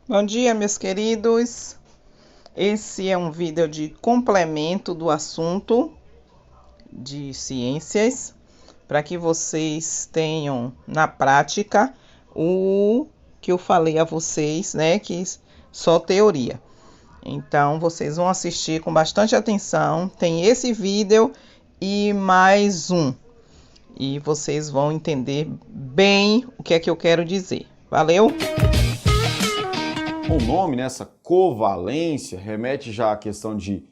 Bom dia, meus queridos. Esse é um vídeo de complemento do assunto de ciências, para que vocês tenham na prática o que eu falei a vocês, né, que só teoria. Então, vocês vão assistir com bastante atenção. Tem esse vídeo e mais um. E vocês vão entender bem o que é que eu quero dizer. Valeu? O nome, né, essa covalência, remete já à questão de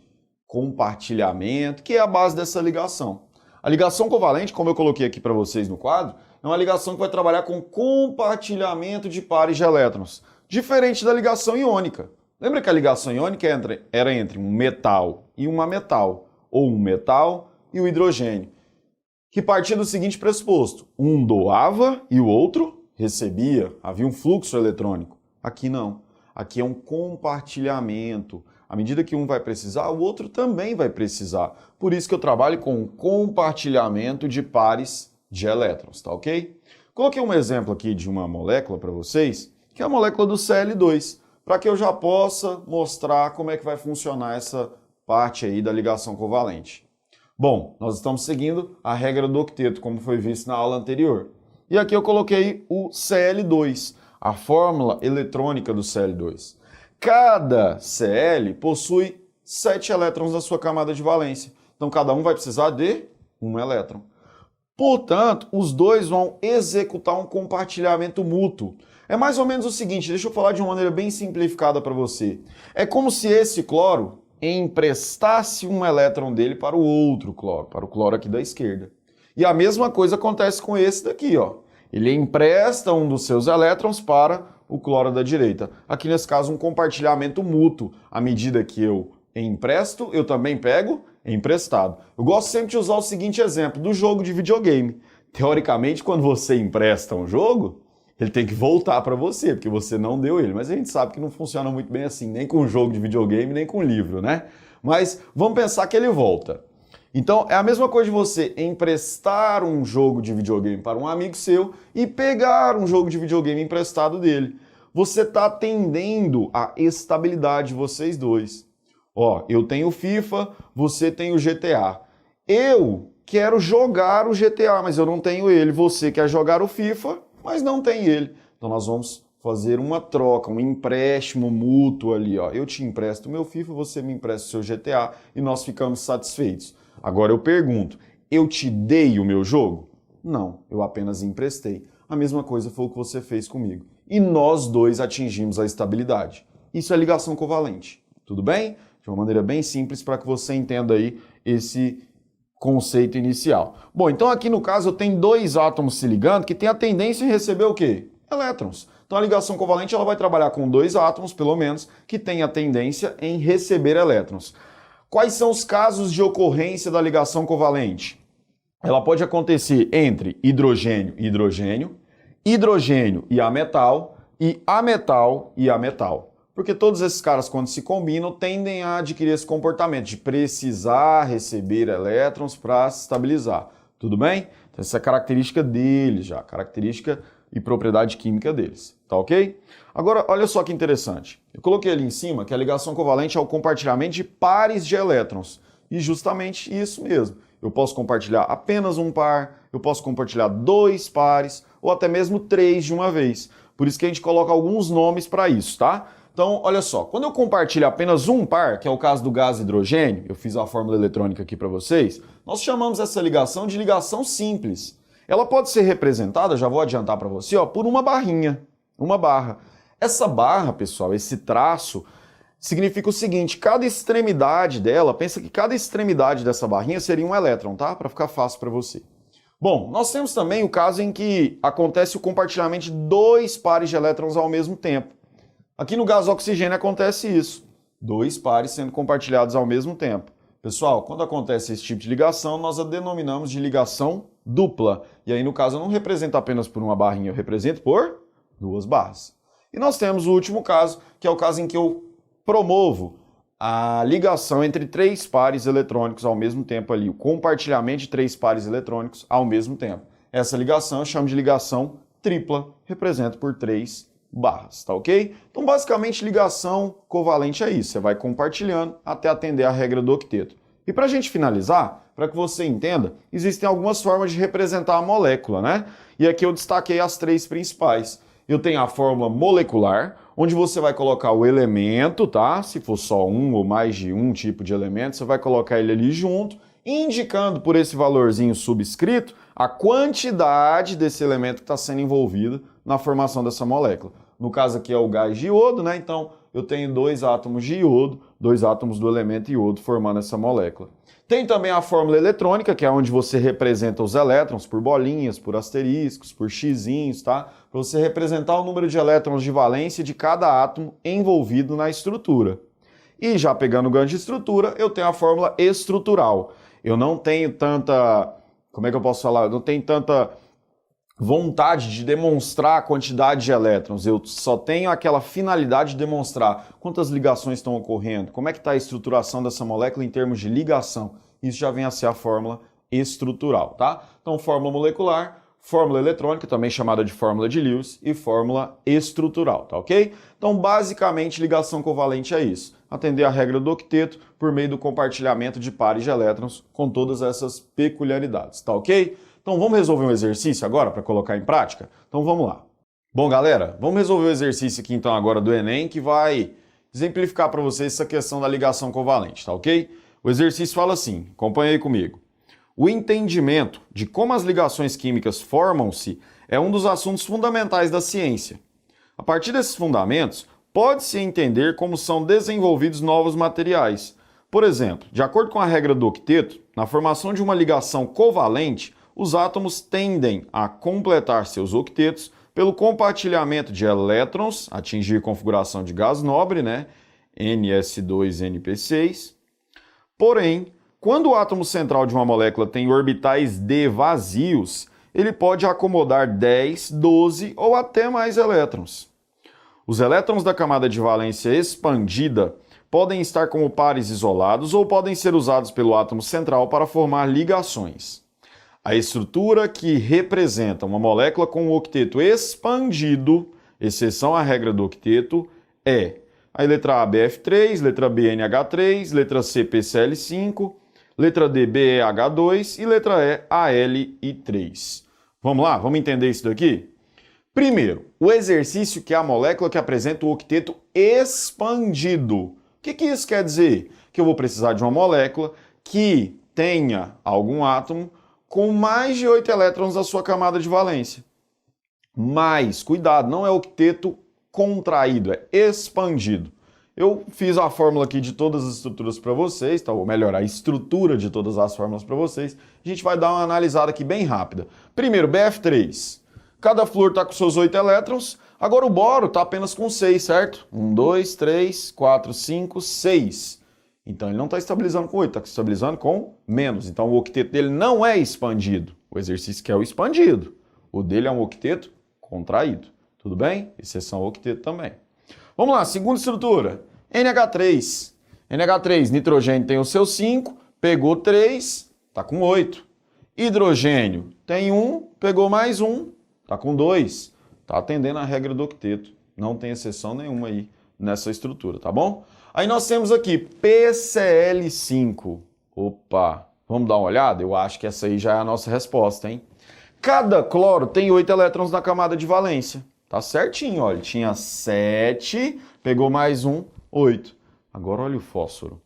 compartilhamento, que é a base dessa ligação. A ligação covalente, como eu coloquei aqui para vocês no quadro, é uma ligação que vai trabalhar com compartilhamento de pares de elétrons, diferente da ligação iônica. Lembra que a ligação iônica era entre um metal e uma metal, ou um metal e o hidrogênio, que partia do seguinte pressuposto: um doava e o outro recebia, havia um fluxo eletrônico. Aqui não. Aqui é um compartilhamento. À medida que um vai precisar, o outro também vai precisar. Por isso que eu trabalho com compartilhamento de pares de elétrons, tá ok? Coloquei um exemplo aqui de uma molécula para vocês, que é a molécula do Cl2, para que eu já possa mostrar como é que vai funcionar essa parte aí da ligação covalente. Bom, nós estamos seguindo a regra do octeto, como foi visto na aula anterior. E aqui eu coloquei o Cl2. A fórmula eletrônica do Cl2. Cada Cl possui 7 elétrons na sua camada de valência. Então, cada um vai precisar de um elétron. Portanto, os dois vão executar um compartilhamento mútuo. É mais ou menos o seguinte, deixa eu falar de uma maneira bem simplificada para você. É como se esse cloro emprestasse um elétron dele para o outro cloro, para o cloro aqui da esquerda. E a mesma coisa acontece com esse daqui, ó. Ele empresta um dos seus elétrons para o cloro da direita. Aqui, nesse caso, um compartilhamento mútuo. À medida que eu empresto, eu também pego emprestado. Eu gosto sempre de usar o seguinte exemplo do jogo de videogame. Teoricamente, quando você empresta um jogo, ele tem que voltar para você, porque você não deu ele. Mas a gente sabe que não funciona muito bem assim, nem com jogo de videogame, nem com livro, né? Mas vamos pensar que ele volta. Então, é a mesma coisa de você emprestar um jogo de videogame para um amigo seu e pegar um jogo de videogame emprestado dele. Você está atendendo a estabilidade de vocês dois. Ó, eu tenho o FIFA, você tem o GTA. Eu quero jogar o GTA, mas eu não tenho ele. Você quer jogar o FIFA, mas não tem ele. Então, nós vamos fazer uma troca, um empréstimo mútuo ali. Ó. Eu te empresto o meu FIFA, você me empresta o seu GTA e nós ficamos satisfeitos. Agora eu pergunto, eu te dei o meu jogo? Não, eu apenas emprestei. A mesma coisa foi o que você fez comigo. E nós dois atingimos a estabilidade. Isso é ligação covalente, tudo bem? De uma maneira bem simples para que você entenda aí esse conceito inicial. Bom, então aqui no caso eu tenho dois átomos se ligando que tem a tendência em receber o quê? Elétrons. Então a ligação covalente ela vai trabalhar com dois átomos, pelo menos, que tem a tendência em receber elétrons. Quais são os casos de ocorrência da ligação covalente? Ela pode acontecer entre hidrogênio e hidrogênio, hidrogênio e ametal e ametal e ametal. Porque todos esses caras, quando se combinam, tendem a adquirir esse comportamento de precisar receber elétrons para se estabilizar. Tudo bem? Então, essa é a característica deles já, característica e propriedade química deles. Tá ok? Agora, olha só que interessante. Eu coloquei ali em cima que a ligação covalente é o compartilhamento de pares de elétrons. E justamente isso mesmo. Eu posso compartilhar apenas um par, eu posso compartilhar dois pares, ou até mesmo três de uma vez. Por isso que a gente coloca alguns nomes para isso, tá? Então, olha só, quando eu compartilho apenas um par, que é o caso do gás hidrogênio, eu fiz a fórmula eletrônica aqui para vocês, nós chamamos essa ligação de ligação simples. Ela pode ser representada, já vou adiantar para você, ó, por uma barrinha, uma barra. Essa barra, pessoal, esse traço, significa o seguinte, cada extremidade dela, pensa que cada extremidade dessa barrinha seria um elétron, tá? Para ficar fácil para você. Bom, nós temos também o caso em que acontece o compartilhamento de dois pares de elétrons ao mesmo tempo. Aqui no gás oxigênio acontece isso, dois pares sendo compartilhados ao mesmo tempo. Pessoal, quando acontece esse tipo de ligação, nós a denominamos de ligação dupla. E aí, no caso, eu não represento apenas por uma barrinha, eu represento por duas barras. E nós temos o último caso, que é o caso em que eu promovo a ligação entre três pares eletrônicos ao mesmo tempo ali, o compartilhamento de três pares eletrônicos ao mesmo tempo. Essa ligação eu chamo de ligação tripla, represento por três barras, tá ok? Então, basicamente, ligação covalente é isso. Você vai compartilhando até atender a regra do octeto. E para a gente finalizar, para que você entenda, existem algumas formas de representar a molécula, né? E aqui eu destaquei as três principais. Eu tenho a fórmula molecular, onde você vai colocar o elemento, tá? Se for só um ou mais de um tipo de elemento, você vai colocar ele ali junto, indicando por esse valorzinho subscrito a quantidade desse elemento que está sendo envolvido na formação dessa molécula. No caso aqui é o gás de iodo, né? Então eu tenho 2 átomos de iodo, 2 átomos do elemento iodo formando essa molécula. Tem também a fórmula eletrônica, que é onde você representa os elétrons por bolinhas, por asteriscos, por xizinhos, tá? Para você representar o número de elétrons de valência de cada átomo envolvido na estrutura. E já pegando o gancho de estrutura, eu tenho a fórmula estrutural. Eu não tenho tanta... Como é que eu posso falar? Eu não tenho tanta vontade de demonstrar a quantidade de elétrons. Eu só tenho aquela finalidade de demonstrar quantas ligações estão ocorrendo, como é que está a estruturação dessa molécula em termos de ligação. Isso já vem a ser a fórmula estrutural, tá? Então, fórmula molecular, fórmula eletrônica, também chamada de fórmula de Lewis, e fórmula estrutural, tá ok? Então, basicamente, ligação covalente é isso. Atender a regra do octeto por meio do compartilhamento de pares de elétrons com todas essas peculiaridades, tá ok? Então vamos resolver um exercício agora para colocar em prática? Então vamos lá. Bom, galera, vamos resolver o exercício aqui então agora do Enem, que vai exemplificar para vocês essa questão da ligação covalente, tá ok? O exercício fala assim, acompanha aí comigo. O entendimento de como as ligações químicas formam-se é um dos assuntos fundamentais da ciência. A partir desses fundamentos, pode-se entender como são desenvolvidos novos materiais. Por exemplo, de acordo com a regra do octeto, na formação de uma ligação covalente, os átomos tendem a completar seus octetos pelo compartilhamento de elétrons, atingir configuração de gás nobre, né? NS2-NP6. Porém, quando o átomo central de uma molécula tem orbitais d vazios, ele pode acomodar 10, 12 ou até mais elétrons. Os elétrons da camada de valência expandida podem estar como pares isolados ou podem ser usados pelo átomo central para formar ligações. A estrutura que representa uma molécula com o octeto expandido, exceção à regra do octeto, é a letra A BF3, letra B NH3, letra C PCl5, letra D BeH2 e letra E AlI3. Vamos lá, vamos entender isso daqui? Primeiro, o exercício que é a molécula que apresenta o octeto expandido. O que isso quer dizer? Que eu vou precisar de uma molécula que tenha algum átomo com mais de 8 elétrons na sua camada de valência. Mas, cuidado, não é octeto contraído, é expandido. Eu fiz a fórmula aqui de todas as estruturas para vocês, tá? Ou melhor, a estrutura de todas as fórmulas para vocês. A gente vai dar uma analisada aqui bem rápida. Primeiro, BF3. Cada flúor está com seus 8 elétrons. Agora o boro está apenas com 6, certo? 1, 2, 3, 4, 5, 6. Então ele não está estabilizando com 8, está estabilizando com menos. Então o octeto dele não é expandido. O exercício que é o expandido. O dele é um octeto contraído. Tudo bem? Exceção ao octeto também. Vamos lá, segunda estrutura. NH3. NH3, nitrogênio tem o seu 5, pegou 3, está com 8. Hidrogênio tem 1, pegou mais 1, está com 2. Está atendendo a regra do octeto. Não tem exceção nenhuma aí nessa estrutura, tá bom? Aí nós temos aqui PCl5. Opa, vamos dar uma olhada? Eu acho que essa aí já é a nossa resposta, hein? Cada cloro tem 8 elétrons na camada de valência. Tá certinho, olha. Tinha 7, pegou mais 1, 8. Agora olha o fósforo.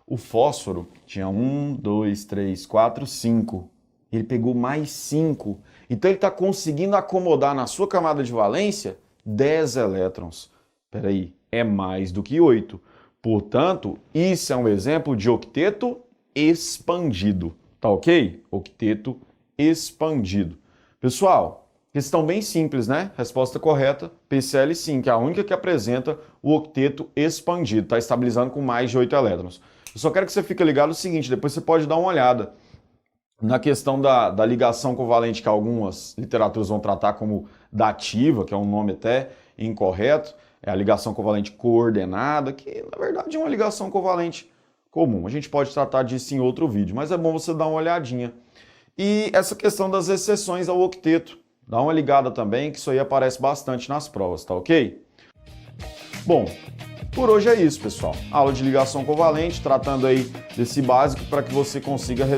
O fósforo tinha 1, 2, 3, 4, 5. Ele pegou mais 5. Então ele está conseguindo acomodar na sua camada de valência 10 elétrons. Espera aí, é mais do que 8. Portanto, isso é um exemplo de octeto expandido. Tá ok? Octeto expandido. Pessoal, questão bem simples, né? Resposta correta, PCl5, que é a única que apresenta o octeto expandido. Está estabilizando com mais de 8 elétrons. Eu só quero que você fique ligado no seguinte, depois você pode dar uma olhada na questão da ligação covalente, que algumas literaturas vão tratar como dativa, que é um nome até incorreto. É a ligação covalente coordenada, que na verdade é uma ligação covalente comum. A gente pode tratar disso em outro vídeo, mas é bom você dar uma olhadinha. E essa questão das exceções ao octeto, Dá uma ligada também, que isso aí aparece bastante nas provas, tá ok? Bom, por hoje é isso, pessoal. Aula de ligação covalente, tratando aí desse básico para que você consiga resolver.